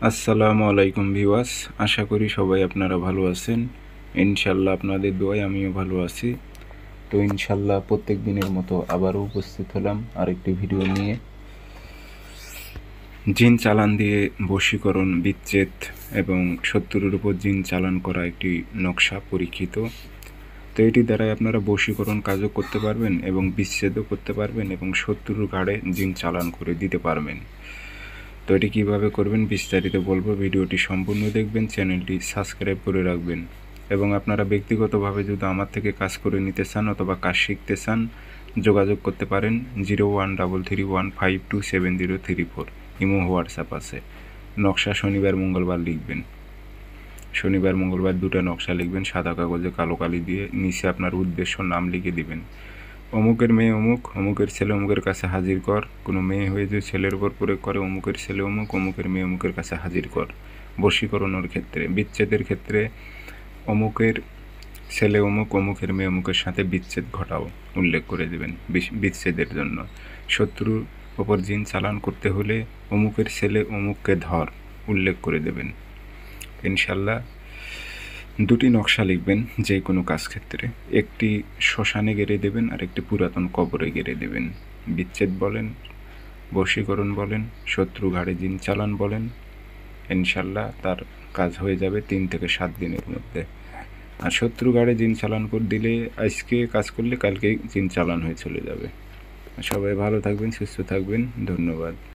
আসসালামু আলাইকুম ভিউয়ার্স, আশা করি সবাই আপনারা ভালো আছেন। ইনশাল্লাহ আপনাদের দোয়ায় আমিও ভালো আছি। তো ইনশাল্লাহ প্রত্যেক দিনের মতো আবারও উপস্থিত হলাম আরেকটি ভিডিও নিয়ে। জিন চালান দিয়ে বশীকরণ, বিচ্ছেদ এবং শত্রুর উপর জিন চালান করা একটি নকশা পরীক্ষিত। তো এটি দ্বারাই আপনারা বশীকরণ কাজও করতে পারবেন এবং বিচ্ছেদও করতে পারবেন এবং শত্রুর ঘাড়ে জিন চালান করে দিতে পারবেন। তো এটি কীভাবে করবেন বিস্তারিত বলবো, ভিডিওটি সম্পূর্ণ দেখবেন, চ্যানেলটি সাবস্ক্রাইব করে রাখবেন এবং আপনারা ব্যক্তিগতভাবে যদি আমার থেকে কাজ করে নিতে চান অথবা কাজ শিখতে চান যোগাযোগ করতে পারেন 0133152703 ইমো হোয়াটসঅ্যাপ আছে। নকশা শনিবার মঙ্গলবার লিখবেন, শনিবার মঙ্গলবার দুটো নকশা লিখবেন সাদা কাগজে কালো কালি দিয়ে, নিচে আপনার উদ্দেশ্য নাম লিখে দিবেন। অমুকের মেয়ে অমুক, অমুকের ছেলে অমুকের কাছে হাজির কর। কোনো মেয়ে হয়ে যে ছেলের উপর প্রয়োগ করে অমুকের ছেলে অমুক, অমুকের মেয়ে অমুকের কাছে হাজির কর। বশীকরণের ক্ষেত্রে, বিচ্ছেদের ক্ষেত্রে অমুকের ছেলে অমুক, অমুকের মেয়ে অমুকের সাথে বিচ্ছেদ ঘটাও উল্লেখ করে দেবেন বিচ্ছেদের জন্য। শত্রুর ওপর জিন চালান করতে হলে অমুকের ছেলে অমুককে ধর উল্লেখ করে দেবেন। ইনশাল্লাহ দুটি নকশা লিখবেন যে কোনো কাজ ক্ষেত্রে, একটি শ্মশানে গেড়ে দেবেন আর একটি পুরাতন কবরে গেড়ে দেবেন। বিচ্ছেদ বলেন, বশীকরণ বলেন, শত্রু ঘাড়ে জিন চালান বলেন, ইনশাল্লাহ তার কাজ হয়ে যাবে 3 থেকে 7 দিনের মধ্যে। আর শত্রু ঘাড়ে জিন চালান করে দিলে আজকে কাজ করলে কালকেই জিন চালান হয়ে চলে যাবে। সবাই ভালো থাকবেন, সুস্থ থাকবেন, ধন্যবাদ।